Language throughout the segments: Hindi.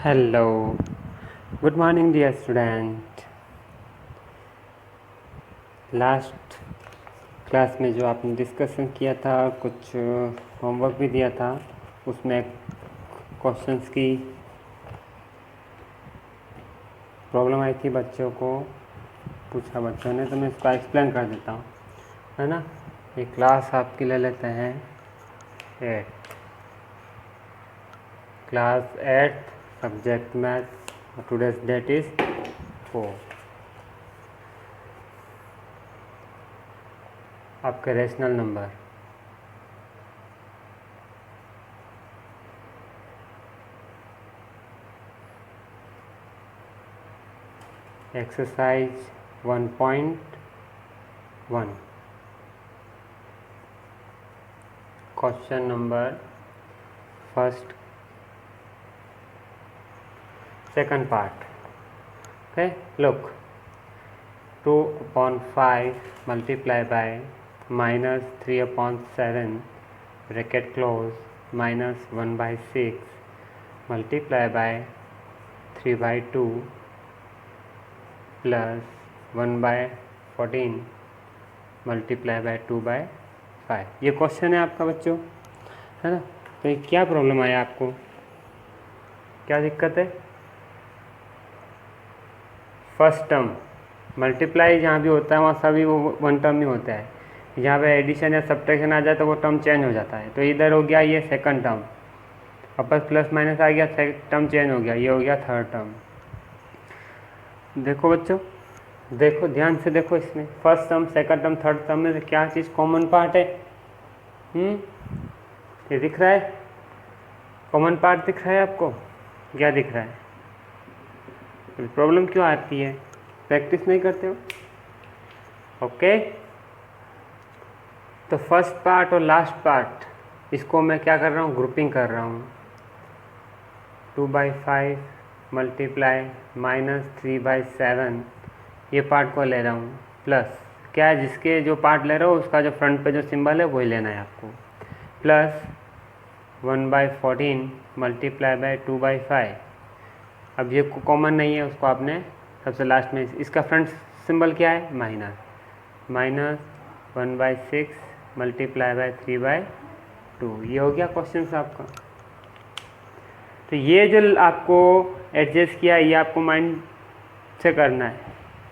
Hello, good morning dear student. Last class में जो आपने डिस्कशन किया था, कुछ होमवर्क भी दिया था, उसमें क्वेश्चंस की प्रॉब्लम आई थी, बच्चों को पूछा बच्चों ने, तो मैं इसको एक्सप्लेन कर देता हूँ, है ना। ये क्लास आपकी ले लेते हैं 8, class 8, subject maths, today's date is 4। आपके rational number exercise 1.1, question number first second part. Okay, look, 2/5 multiplied by minus 3/7 bracket close minus 1/6 multiplied by 3/2 plus 1/14 multiplied by 2/5। ये क्वेश्चन है आपका बच्चों, है ना। तो ये क्या प्रॉब्लम आया आपको, क्या दिक्कत है? फर्स्ट टर्म मल्टीप्लाई जहाँ भी होता है वहाँ सभी वो वन टर्म ही होता है। जहाँ पे एडिशन या सब्ट्रैक्शन आ जाए तो वो टर्म चेंज हो जाता है। तो इधर हो गया ये सेकंड टर्म, वापस प्लस माइनस आ गया, टर्म चेंज हो गया, ये हो गया थर्ड टर्म। देखो बच्चों, देखो ध्यान से देखो, इसमें first term second term third term में क्या चीज़ कॉमन पार्ट है? ये दिख रहा है, कॉमन पार्ट दिख रहा है आपको? क्या दिख रहा है? प्रॉब्लम क्यों आती है? प्रैक्टिस नहीं करते हो? ओके, तो फर्स्ट पार्ट और लास्ट पार्ट, इसको मैं क्या कर रहा हूँ, ग्रुपिंग कर रहा हूँ। 2/5 मल्टीप्लाई माइनस 3/7, ये पार्ट को ले रहा हूँ, प्लस क्या है, जिसके जो पार्ट ले रहा हो उसका जो फ्रंट पे जो सिंबल है वही लेना है आपको, प्लस 1/14 मल्टीप्लाई बाय 2/5। अब ये कॉमन नहीं है, उसको आपने सबसे लास्ट में, इसका फ्रंट सिंबल क्या है, माइनस 1/6 मल्टीप्लाई बाय 3/2। ये हो गया क्वेश्चन आपका। तो ये जो आपको एडजस्ट किया, ये आपको माइंड से करना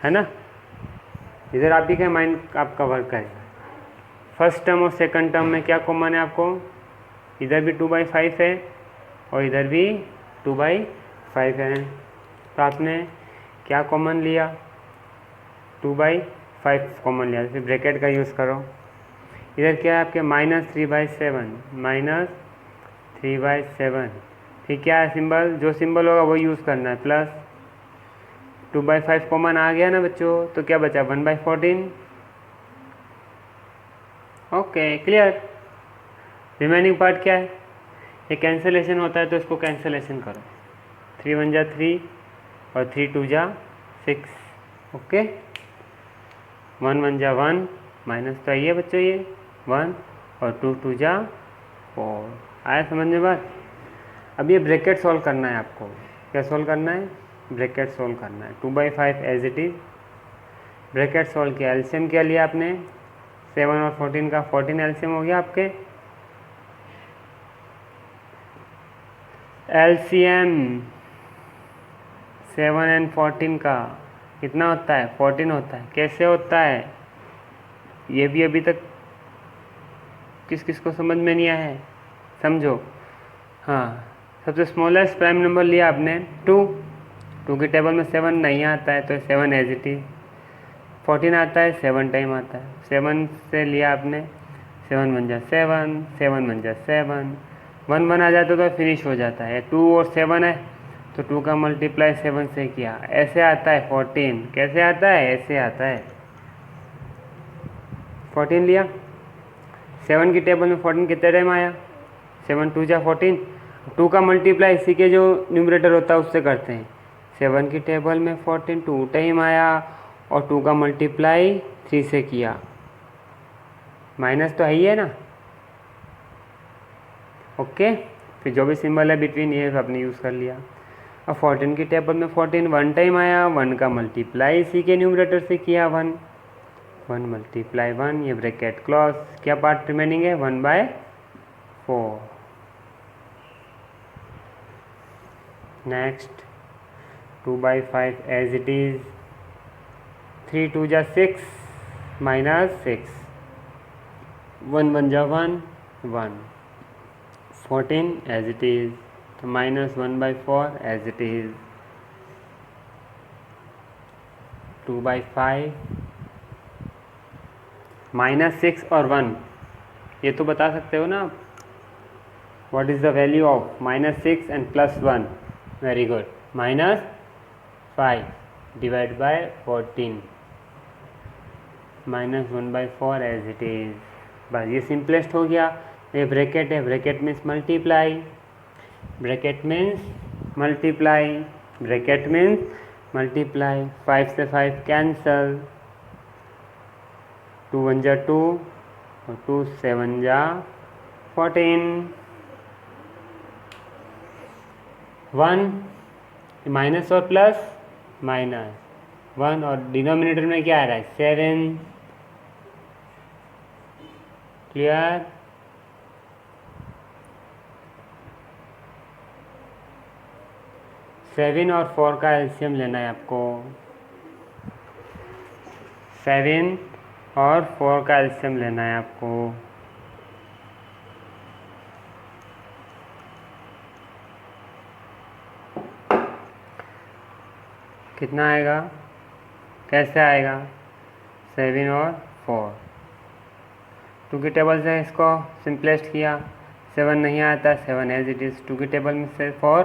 है ना। इधर आप भी क्या माइंड आपका वर्क करेगा। फर्स्ट टर्म और सेकंड टर्म में क्या कॉमन है आपको? इधर भी 2/5 है और इधर भी 2/5 है। तो आपने क्या कॉमन लिया? 2/5 कॉमन लिया, फिर ब्रैकेट का यूज़ करो। इधर क्या है आपके -3/7, फिर क्या है सिंबल, जो सिंबल होगा वो यूज़ करना है, प्लस 2/5 कॉमन आ गया ना बच्चों, तो क्या बचा 1/14। Okay, clear. रिमेनिंग पार्ट क्या है? ये कैंसिलेशन होता है तो इसको कैंसिलेशन करो। 3 1 जा 3 और 3 2 जा 6। ओके, 1 1 जा 1, माइनस तो आइए बच्चों, ये 1 और 2 2 जा 4। आया समझ में बात? अब ये ब्रैकेट सॉल्व करना है आपको। क्या सॉल्व करना है? ब्रैकेट सॉल्व करना है। 2/5 as it is, bracket solve किया, एलसीएम क्या लिया आपने? 7 और 14 का 14 एलसीएम हो गया आपके। एलसीएम 7 एंड 14 का कितना होता है? 14 होता है। कैसे होता है ये भी अभी तक किस किस को समझ में नहीं आया है? समझो। हाँ, सबसे स्मॉलेस्ट प्राइम नंबर लिया आपने 2 की टेबल में 7 नहीं आता है तो 7 एज इट इज। 14 आता है, 7 टाइम आता है, 7 से लिया आपने, 7 1 जा 7, 7 1 जा 7, 1 1 आ जाता तो फिनिश हो जाता है। 2 और 7 है तो 2 का मल्टीप्लाई 7 से किया, ऐसे आता है 14। कैसे आता है? ऐसे आता है। 14 लिया, 7 की टेबल में 14 कितने टाइम आया? 7 2 जा 14। 2 का मल्टीप्लाई इसी के जो न्यूमरेटर होता है उससे करते हैं। 7 की टेबल में 14 2 टाइम आया और 2 का मल्टीप्लाई 3 से किया, माइनस तो है ही है ना। ओके, फिर जो भी सिंबल है बिटवीन ये आपने यूज़ कर लिया। अब 14 की टेबल में 14 वन टाइम आया, 1 का मल्टीप्लाई इसी के न्यूमरेटर से किया 1 मल्टीप्लाई 1, ये ब्रैकेट क्लोज। क्या पार्ट रिमेनिंग है? 1/4। नेक्स्ट 2/5 एज इट इज, 3 2 जा 6 -6, 1 1 जा 1 1, 14 एज इट इज, तो -1/4 एज इट इज, 2/5 -6 और 1, ये तो बता सकते हो ना आप, what is the value of -6 and +1? Very good, -5 divide by 14, -1/4 as it is. बस ये सिंपलेस्ट हो गया। ये ब्रैकेट है, bracket means multiply, bracket means multiply, bracket means multiply. 5 से 5 कैंसल, 2 1 जा 2 और 2 7 जा 14, 1 माइनस और प्लस -1 और डिनोमिनेटर में क्या आ रहा है? 7। क्लियर? सेवन और 4 का एलसीएम लेना है आपको। 7 और 4 का एलसीएम लेना है आपको। कितना आएगा? कैसे आएगा? 7 और 4, 2 की टेबल से इसको सिंपलेस्ट किया, 7 नहीं आता, 7 एज इट इज़। 2 की टेबल में से 4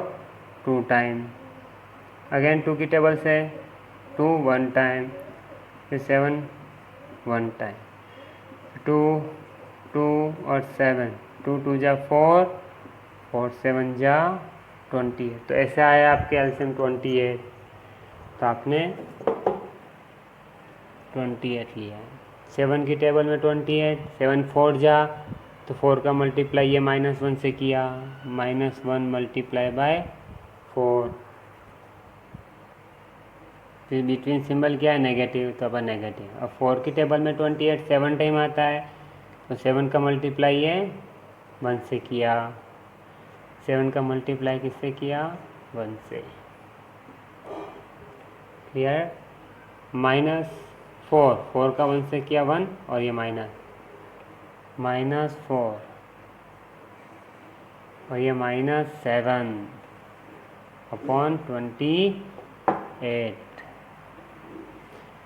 2 टाइम, अगेन 2 की टेबल से 2 1 टाइम, फिर 7 1 टाइम, 2 2 और 7, 2 2 जा 4, 4 7 जा 28। तो ऐसे आया आपके एलसीएम 28, तो आपने 28 लिया है। 7 की टेबल में 28, 7 4 जा, तो 4 का मल्टीप्लाई ये -1 से किया, -1 मल्टीप्लाई बाय 4, फिर बिटवीन सिंबल क्या है? नेगेटिव, तो अपन नेगेटिव। अब 4 की टेबल में 28 7 टाइम आता है, तो 7 का मल्टीप्लाई ये 1 से किया, 7 का मल्टीप्लाई किससे किया? 1 से। क्लियर? -4, 4 का 1 से किया 1, और ये -4 और ये -7 अपॉन 28।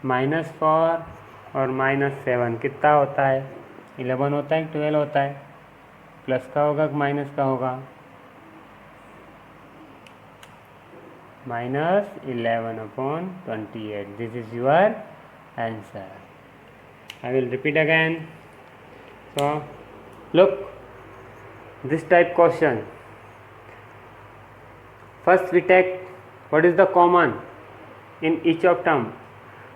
-4 और -7 कितना होता है? 11 होता है, 12 होता है? प्लस का होगा कि माइनस का होगा? -11 upon 28. This is your answer. I will repeat again. So look, this type question. First we take what is the common in each of term.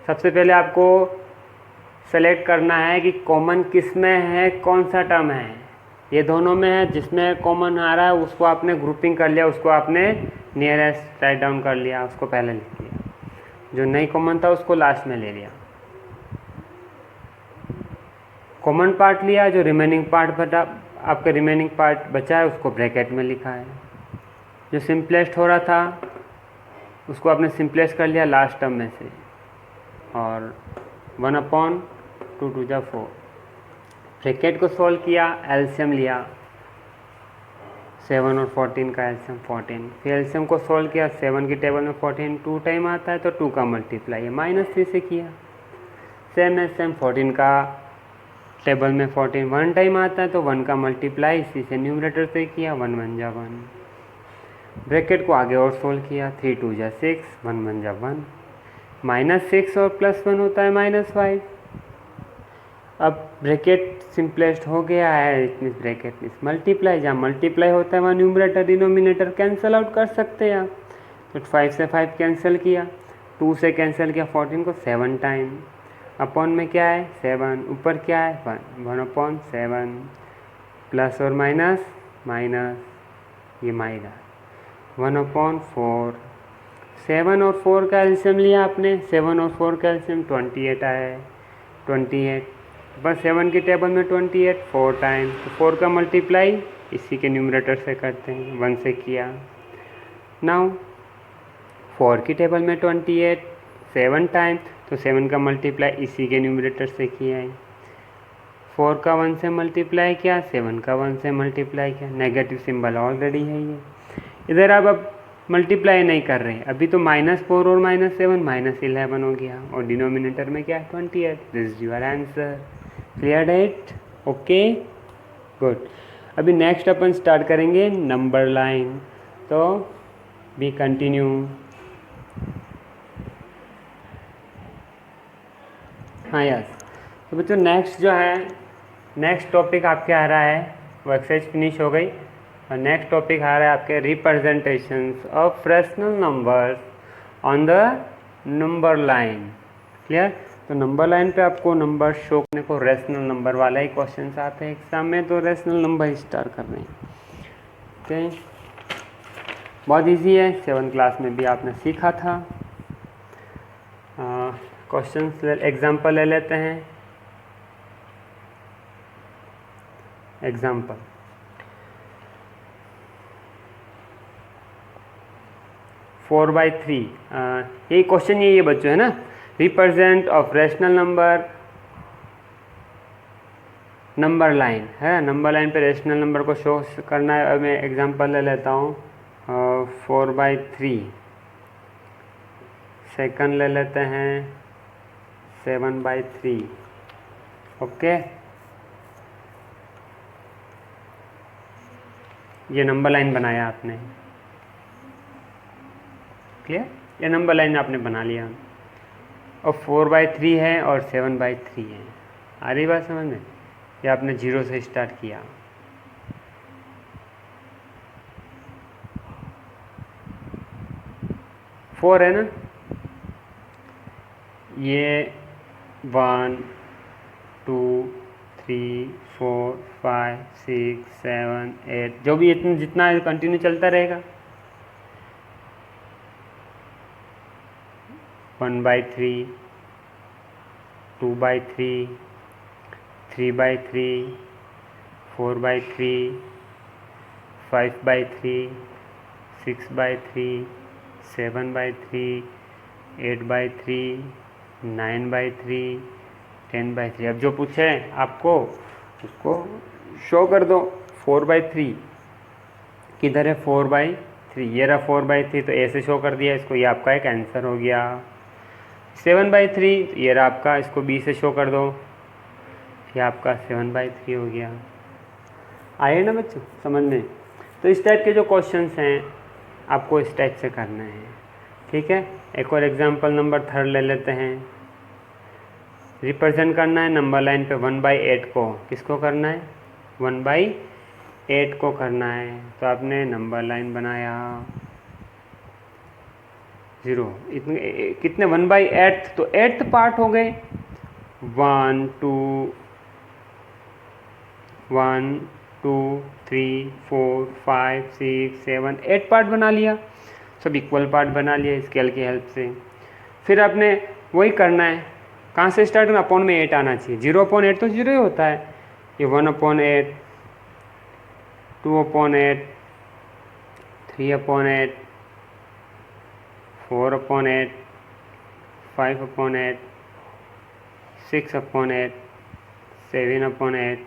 सबसे पहले आपको सेलेक्ट करना है कि कॉमन किस में है, कौन सा टर्म है। ये दोनों में है, जिसमें कॉमन आ रहा है उसको आपने ग्रुपिंग कर लिया, उसको आपने नियरेस्ट राइट डाउन कर लिया, उसको पहले लिख लिया। जो नहीं कॉमन था उसको लास्ट में ले लिया। कॉमन पार्ट लिया, जो रिमेनिंग पार्ट बचा, आपका रिमेनिंग पार्ट बचा है उसको ब्रैकेट में लिखा है। जो सिंपलेस्ट हो रहा था उसको आपने सिंपलेस्ट कर लिया लास्ट टर्म में से, और 1/2 2 जा 4। ब्रैकेट को सॉल्व किया, एलसीएम लिया, 7 और 14 का एलसीएम 14। फिर एलसीएम को सॉल्व किया, 7 की टेबल में 14 2 टाइम आता है, तो 2 का मल्टीप्लाई है -3 से किया। सेम है सेम, 14 का टेबल में 14 1 टाइम आता है, तो 1 का मल्टीप्लाई इसी से न्यूमरेटर से किया, 1 1 जा 1। ब्रैकेट को आगे और सोल्व किया, 3 2 जा 6, 1 1 जा 1, -6 और +1 होता है -5। अब ब्रैकेट सिंपलेस्ट हो गया है, it means bracket means multiply, जहाँ मल्टीप्लाई होता है वहाँ न्यूमरेटर डिनोमिनेटर कैंसिल आउट कर सकते हैं आप। तो 5 से 5 कैंसिल किया, 2 से कैंसिल किया 14 को 7 टाइम, अपॉन में क्या है 7, ऊपर क्या है 1/7, प्लस और माइनस माइनस, ये -1/4 7 और 4 का एलसीएम लिया आपने, 7 और 4 का एलसीएम 28 आया है, 28 बस 7 की टेबल में 28 4 टाइम, तो 4 का मल्टीप्लाई इसी के न्यूमरेटर से करते हैं, 1 से किया। नाउ 4 की टेबल में 28 7 टाइम, तो 7 का मल्टीप्लाई इसी के न्यूमरेटर से किया है। 4 का 1 से मल्टीप्लाई किया, 7 का 1 से मल्टीप्लाई किया, नेगेटिव सिंबल ऑलरेडी है ये। इधर आप अब मल्टीप्लाई नहीं कर रहे, अभी तो -4 और -7 -11 हो गया, और डिनोमिनेटर में क्या है 28। This is your answer. Clear it? Okay good. अभी नेक्स्ट अपन स्टार्ट करेंगे नंबर लाइन, तो बी कंटिन्यू। हाँ यस, तो बच्चों नेक्स्ट जो है, नेक्स्ट टॉपिक आपके आ रहा है, वो एक्सरसाइज फिनिश हो गई, और नेक्स्ट टॉपिक आ रहा है आपके representations of fractional numbers on the number line. Clear? तो नंबर लाइन पे आपको नंबर शो करने को रेशनल नंबर वाला ही क्वेश्चन आते हैं एग्जाम में, तो रेशनल नंबर ही स्टार्ट कर रहे हैं। ओके, बहुत इजी है, 7th क्लास में भी आपने सीखा था। क्वेश्चंस एग्जाम्पल ले लेते हैं। एग्जाम्पल, फोर बाई थ्री, यही क्वेश्चन ये बच्चों है ना, represent of rational number number line है, नंबर लाइन पे रेशनल नंबर को शो करना है। मैं एग्जांपल ले लेता हूँ, 4/3, सेकंड ले लेते हैं 7/3। ओके, ये नंबर लाइन बनाया आपने। क्लियर? ये नंबर लाइन आपने बना लिया, और 4/3 है और 7/3 है। आ रही बात समझ में? ये आपने 0 से स्टार्ट किया। फोर है ना, ये 1 2 3 4 5 6 7 8, जो भी इतना जितना कंटिन्यू चलता रहेगा। 1/3, 2/3, 3/3, 4/3, 5/3, 6/3, 7/3, 8/3, 9/3, 10/3। अब जो पूछे आपको उसको शो कर दो। 4/3 किधर है? 4/3, ये रहा 4/3, तो ऐसे शो कर दिया इसको, ये आपका एक आंसर हो गया। 7/3 ये रहा आपका, इसको बी से शो कर दो, ये आपका 7/3 हो गया। आए ना बच्चों समझ में? तो इस टाइप के जो क्वेश्चंस हैं आपको इस टाइप से करना है। ठीक है, एक और एग्जांपल नंबर 3 ले लेते हैं। रिप्रेजेंट करना है नंबर लाइन पे 1/8 को, किसको करना है? 1/8 को करना है। तो आपने नंबर लाइन बनाया 0, इतने कितने 1/8, तो 8th पार्ट हो गए। 1 2 3 4 5 6 7 8 पार्ट बना लिया, सब इक्वल पार्ट बना लिया स्केल की हेल्प से। फिर आपने वही करना है, कहाँ से स्टार्ट करना? अपॉन में 8 आना चाहिए। 0/8 तो 0 ही होता है। ये 1/8, 2/8, 3/8, 4/8, 5/8, 6/8, 7/8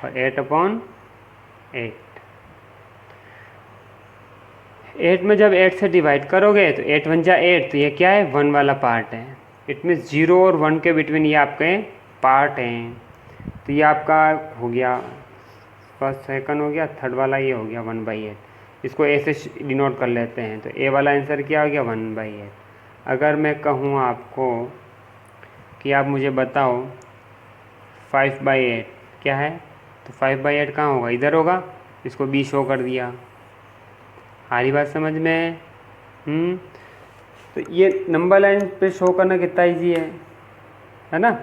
और 8/8। 8 में जब 8 से डिवाइड करोगे तो 8 1 जा 8, तो ये क्या है? 1 वाला पार्ट है। इट मीन्स 0 और 1 के बिटवीन ये आपके पार्ट हैं। तो ये आपका हो गया फर्स्ट, सेकंड हो गया, थर्ड वाला ये हो गया 1/8। इसको ए से डिनोट कर लेते हैं, तो ए वाला आंसर क्या हो गया? 1/8। अगर मैं कहूँ आपको कि आप मुझे बताओ 5/8 क्या है, तो 5/8 कहाँ होगा? इधर होगा, इसको बी शो कर दिया। सारी बात समझ में? तो ये नंबर लाइन पे शो करना कितना ईजी है ना?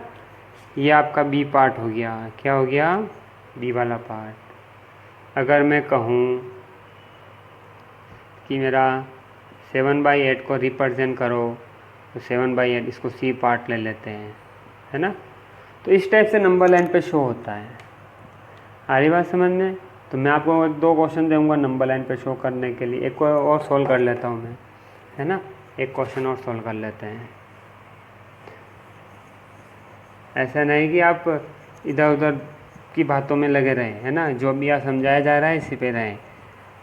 ये आपका बी पार्ट हो गया। क्या हो गया? बी वाला पार्ट। अगर मैं कहूँ कि मेरा 7/8 को रिप्रेजेंट करो, तो 7/8 इसको सी पार्ट ले लेते हैं, है ना। तो इस टाइप से नंबर लाइन पे शो होता है। आ रही बात समझ में। तो मैं आपको 2 क्वेश्चन दूंगा नंबर लाइन पे शो करने के लिए। एक को और सॉल्व कर लेता हूँ मैं, है ना। एक क्वेश्चन और सॉल्व कर लेते हैं। ऐसा नहीं कि आप इधर उधर की बातों में लगे रहें, है ना। जो भी आप समझाया जा रहा है इसी पे रहें।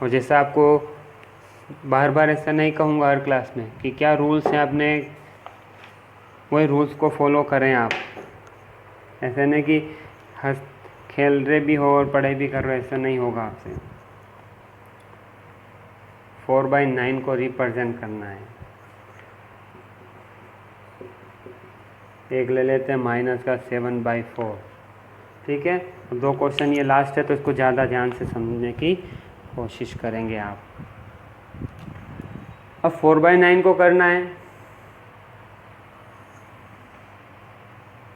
और जैसा आपको बार बार ऐसा नहीं कहूँगा हर क्लास में कि क्या रूल्स हैं, आपने वही रूल्स को फॉलो करें आप। ऐसा नहीं कि हंस खेल रहे भी हो और पढ़ाई भी कर रहे हो, ऐसा नहीं होगा आपसे। 4/9 को रिप्रेजेंट करना है। एक ले लेते हैं माइनस का 7/4, ठीक है। 2 क्वेश्चन ये लास्ट है, तो इसको ज़्यादा ध्यान से समझने की कोशिश करेंगे आप। अब 4/9 को करना है।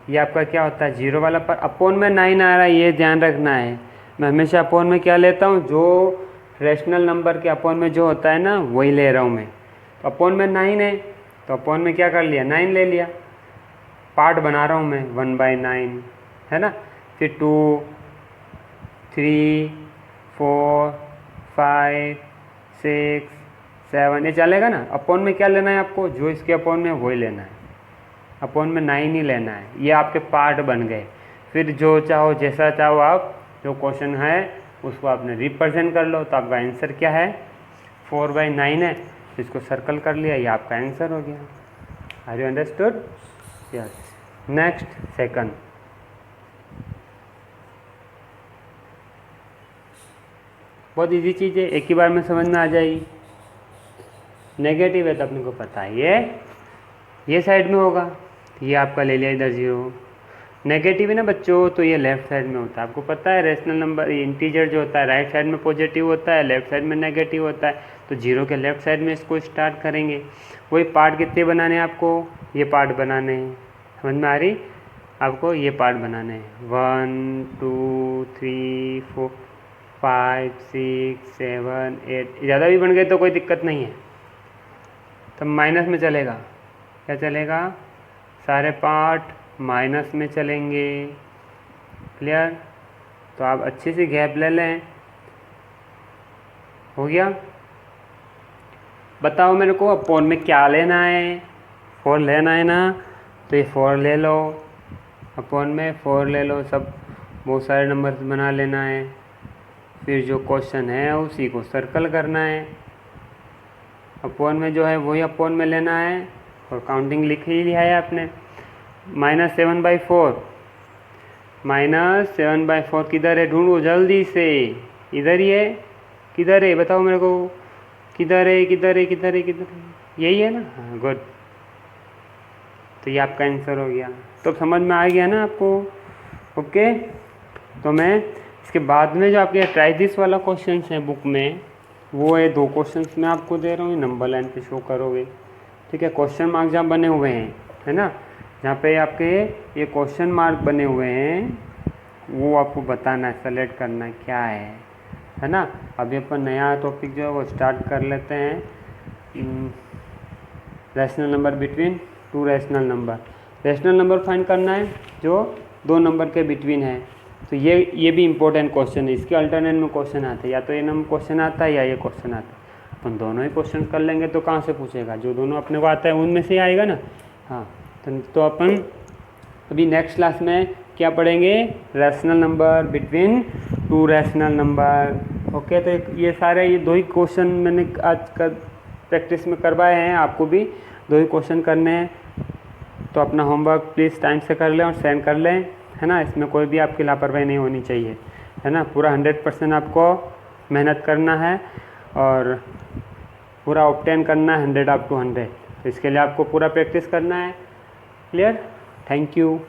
ये आपका क्या होता है, 0 वाला पर अपोन में 9 आ रहा है, ये ध्यान रखना है। मैं हमेशा अपोन में क्या लेता हूँ, जो रेशनल नंबर के अपोन में जो होता है ना, वही ले रहा हूँ मैं। तो अपोन में 9 है, तो अपोन में क्या कर लिया, 9 ले लिया। पार्ट बना रहा हूँ मैं 1/9, है ना। फिर 2, 3, 4, 5, 6, 7, ये चलेगा ना। अपोन में क्या लेना है आपको, जो इसके अपोन में वही लेना है। अपोन में 9 ही लेना है। ये आपके पार्ट बन गए। फिर जो चाहो जैसा चाहो आप, जो क्वेश्चन है उसको आपने रिप्रेजेंट कर लो। तो आपका आंसर क्या है, 4/9 है। इसको सर्कल कर लिया, ये आपका आंसर हो गया। Are you understood? Yes. Next, second. बहुत इजी चीज़ है, एक ही बार में समझ में आ जाएगी। नेगेटिव है तो अपने को पता है ये साइड में होगा, ये आपका ले लिया इधर 0। नेगेटिव है ना बच्चों, तो ये लेफ्ट साइड में होता है। आपको पता है रेशनल नंबर इंटीजर जो होता है राइट साइड में पॉजिटिव होता है, लेफ्ट साइड में नेगेटिव होता है। तो 0 के लेफ्ट साइड में इसको स्टार्ट करेंगे। वही पार्ट कितने बनाने हैं आपको, ये पार्ट बनाने हैं। समझ में आ रही आपको, ये पार्ट बनाने हैं। 1, 2, 3, 4, 5, 6, 7, 8, ज़्यादा भी बन गए तो कोई दिक्कत नहीं है। तब माइनस में चलेगा, क्या चलेगा, सारे पार्ट माइनस में चलेंगे। क्लियर? तो आप अच्छी सी गैप ले लें। हो गया? बताओ मेरे को अपोन में क्या लेना है, 4 लेना है ना, तो ये 4 ले लो। अपोन में 4 ले लो, सब बहुत सारे नंबर बना लेना है। फिर जो क्वेश्चन है उसी को सर्कल करना है। अपोन में जो है वही अपोन में लेना है, और काउंटिंग लिख ही लिया है आपने। -7/4, -7/4 किधर है, ढूंढो जल्दी से। इधर ही है, किधर है बताओ मेरे को, किधर है, किधर है, किधर है, किधर है, यही है ना। हाँ, गुड। तो ये आपका आंसर हो गया। तो समझ में आ गया ना आपको? ओके। तो मैं इसके बाद में जो आपके ट्राई दिस वाला क्वेश्चन है बुक में, वो है 2 क्वेश्चंस मैं आपको दे रहा हूँ, नंबर लाइन पे शो करोगे, ठीक है। क्वेश्चन मार्क जहाँ बने हुए हैं, है ना, जहाँ पे आपके ये क्वेश्चन मार्क बने हुए हैं, वो आपको बताना है, सेलेक्ट करना है क्या है ना। अभी अपन नया टॉपिक जो है वो स्टार्ट कर लेते हैं। Rational number between 2 rational number. Rational number find करना है जो 2 नंबर के बिटवीन है। तो ये भी इम्पोर्टेंट क्वेश्चन है। इसके अल्टरनेट में क्वेश्चन आते हैं, या तो ये नंबर क्वेश्चन आता है या ये क्वेश्चन आता है। अपन दोनों ही क्वेश्चन कर लेंगे तो कहाँ से पूछेगा, जो दोनों अपने को आता है उनमें से आएगा ना। हाँ, तो अपन अभी नेक्स्ट क्लास में क्या पढ़ेंगे, rational number between 2 rational number. Okay. तो ये सारे ये 2 ही क्वेश्चन मैंने आज का प्रैक्टिस में करवाए हैं, आपको भी 2 ही क्वेश्चन करने हैं। तो अपना होमवर्क प्लीज़ टाइम से कर लें और सेंड कर लें, है ना। इसमें कोई भी आपकी लापरवाही नहीं होनी चाहिए, है ना। पूरा 100% आपको मेहनत करना है और पूरा ऑब्टेन करना है 100 up to 100। तो इसके लिए आपको पूरा प्रैक्टिस करना है। क्लियर? Thank you.